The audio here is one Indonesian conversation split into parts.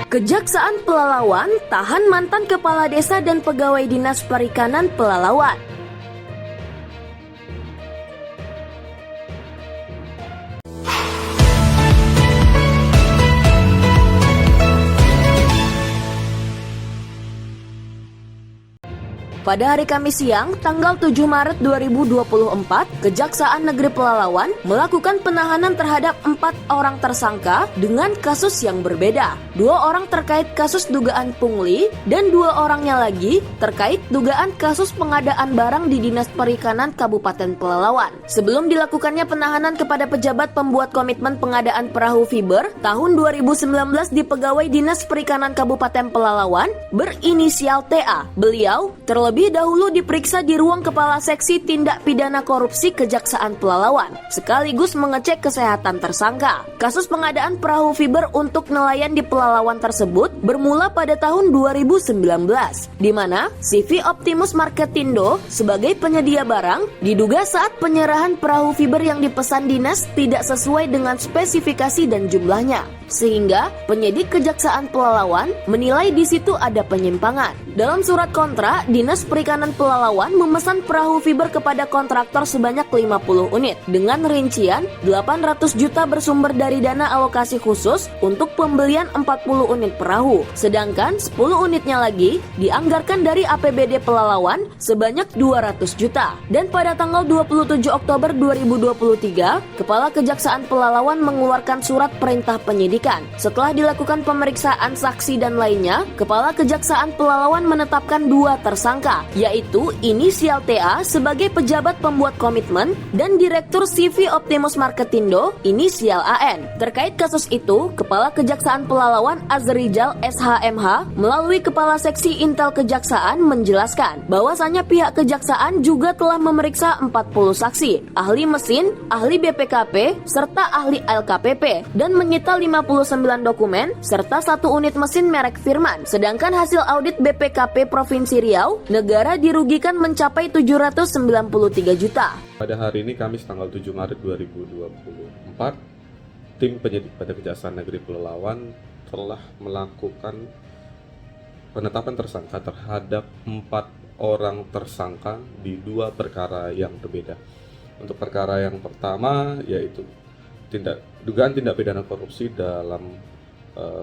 Kejaksaan Pelalawan tahan mantan kepala desa dan pegawai dinas perikanan Pelalawan. Pada hari Kamis siang, tanggal 7 Maret 2024, Kejaksaan Negeri Pelalawan melakukan penahanan terhadap 4 orang tersangka dengan kasus yang berbeda. 2 orang terkait kasus dugaan pungli dan 2 orangnya lagi terkait dugaan kasus pengadaan barang di Dinas Perikanan Kabupaten Pelalawan. Sebelum dilakukannya penahanan kepada pejabat pembuat komitmen pengadaan perahu fiber tahun 2019 di Pegawai Dinas Perikanan Kabupaten Pelalawan berinisial TA, beliau terlebih dahulu diperiksa di ruang Kepala Seksi Tindak Pidana Korupsi Kejaksaan Pelalawan, sekaligus mengecek kesehatan tersangka. Kasus pengadaan perahu fiber untuk nelayan di Pelalawan tersebut bermula pada tahun 2019, di mana CV Optimus Marketindo sebagai penyedia barang diduga saat penyerahan perahu fiber yang dipesan dinas tidak sesuai dengan spesifikasi dan jumlahnya, sehingga penyidik Kejaksaan Pelalawan menilai di situ ada penyimpangan. Dalam surat kontra, Dinas Perikanan Pelalawan memesan perahu fiber kepada kontraktor sebanyak 50 unit dengan rincian 800 juta bersumber dari dana alokasi khusus untuk pembelian 40 unit perahu, sedangkan 10 unitnya lagi dianggarkan dari APBD Pelalawan sebanyak 200 juta. Dan pada tanggal 27 Oktober 2023, Kepala Kejaksaan Pelalawan mengeluarkan surat perintah penyidikan. Setelah dilakukan pemeriksaan saksi dan lainnya, Kepala Kejaksaan Pelalawan menetapkan 2 tersangka, yaitu inisial TA sebagai pejabat pembuat komitmen dan Direktur CV Optimus Marketindo inisial AN. Terkait kasus itu, Kepala Kejaksaan Pelalawan Azrizal SHMH melalui Kepala Seksi Intel Kejaksaan menjelaskan bahwasannya pihak Kejaksaan juga telah memeriksa 40 saksi, ahli mesin, ahli BPKP, serta ahli LKPP dan menyita 59 dokumen serta 1 unit mesin merek Firman. Sedangkan hasil audit BPKP Provinsi Riau, negara dirugikan mencapai 793 juta. Pada hari ini Kamis tanggal 7 Maret 2024, tim penyidik pada Kejaksaan Negeri Pelalawan telah melakukan penetapan tersangka terhadap 4 orang tersangka di 2 perkara yang berbeda. Untuk perkara yang pertama yaitu dugaan tindak pidana korupsi dalam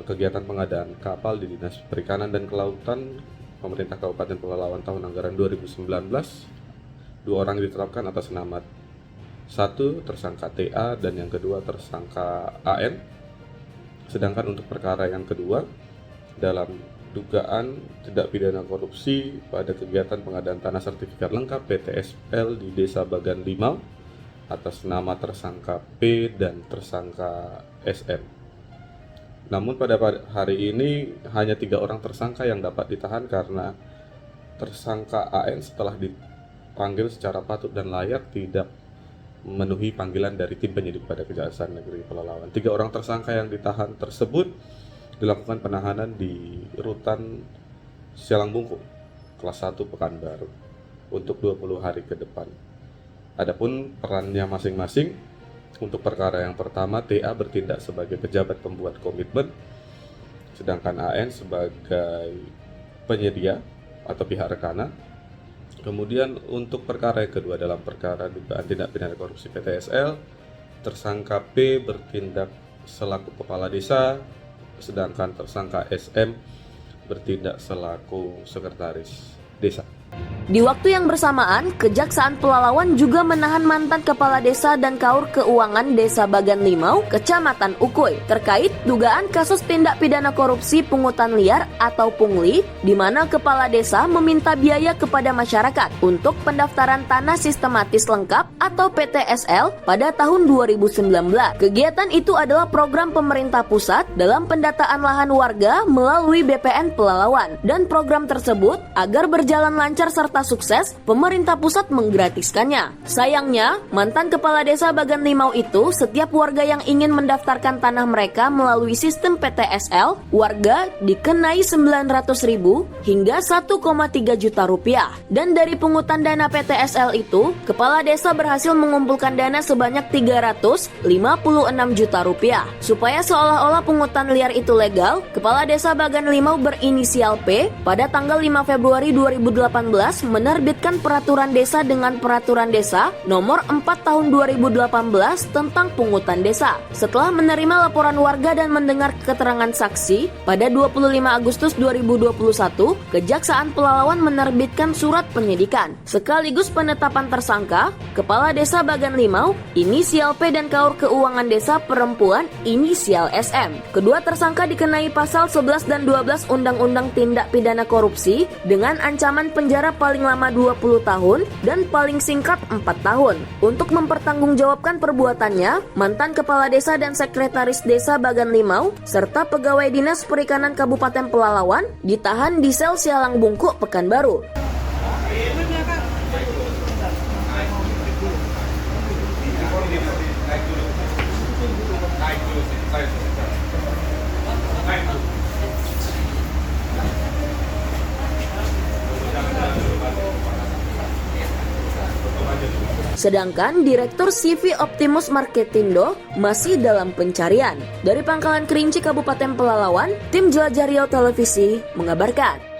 kegiatan pengadaan kapal di Dinas Perikanan dan Kelautan Pemerintah Kabupaten Pelalawan tahun anggaran 2019. 2 orang ditetapkan atas nama 1 tersangka TA dan yang kedua tersangka AN. Sedangkan untuk perkara yang kedua dalam dugaan tindak pidana korupsi pada kegiatan pengadaan tanah sertifikat lengkap PTSL di Desa Bagan Limau atas nama tersangka P dan tersangka SM. Namun pada hari ini hanya 3 orang tersangka yang dapat ditahan karena tersangka AN setelah dipanggil secara patut dan layak tidak memenuhi panggilan dari tim penyidik pada Kejaksaan Negeri Pelalawan. 3 orang tersangka yang ditahan tersebut dilakukan penahanan di Rutan Sialang Bungkung, kelas 1 Pekanbaru untuk 20 hari ke depan. Adapun perannya masing-masing, untuk perkara yang pertama TA bertindak sebagai pejabat pembuat komitmen, sedangkan AN sebagai penyedia atau pihak rekana. Kemudian untuk perkara yang kedua dalam perkara dugaan tindak pidana korupsi PTSL, tersangka P bertindak selaku kepala desa, sedangkan tersangka SM bertindak selaku sekretaris desa. Di waktu yang bersamaan, Kejaksaan Pelalawan juga menahan mantan kepala desa dan kaur keuangan Desa Bagan Limau, Kecamatan Ukuy, terkait dugaan kasus tindak pidana korupsi pungutan liar atau pungli, di mana kepala desa meminta biaya kepada masyarakat untuk pendaftaran tanah sistematis lengkap atau PTSL pada tahun 2019. Kegiatan itu adalah program pemerintah pusat dalam pendataan lahan warga melalui BPN Pelalawan, dan program tersebut agar berjalan lancar serta ternyata sukses, pemerintah pusat menggratiskannya. Sayangnya, mantan kepala desa Bagan Limau itu, setiap warga yang ingin mendaftarkan tanah mereka melalui sistem PTSL, warga dikenai 900.000 hingga 1,3 juta rupiah. Dan dari pungutan dana PTSL itu, kepala desa berhasil mengumpulkan dana sebanyak 356 juta rupiah. Supaya seolah-olah pungutan liar itu legal, kepala desa Bagan Limau berinisial P pada tanggal 5 Februari 2018 menerbitkan peraturan desa dengan peraturan desa nomor 4 tahun 2018 tentang pungutan desa. Setelah menerima laporan warga dan mendengar keterangan saksi, pada 25 Agustus 2021, Kejaksaan Pelalawan menerbitkan surat penyidikan sekaligus penetapan tersangka kepala desa Bagan Limau inisial P dan kaur keuangan desa perempuan inisial SM. Kedua tersangka dikenai pasal 11 dan 12 Undang-Undang Tindak Pidana Korupsi dengan ancaman penjara paling lama 20 tahun dan paling singkat 4 tahun. Untuk mempertanggungjawabkan perbuatannya, mantan kepala desa dan sekretaris desa Bagan Limau serta pegawai Dinas Perikanan Kabupaten Pelalawan ditahan di sel Sialang Bungkuk, Pekanbaru. Sedangkan Direktur CV Optimus Marketindo masih dalam pencarian. Dari Pangkalan Kerinci, Kabupaten Pelalawan, tim Jelajah Riau Televisi mengabarkan.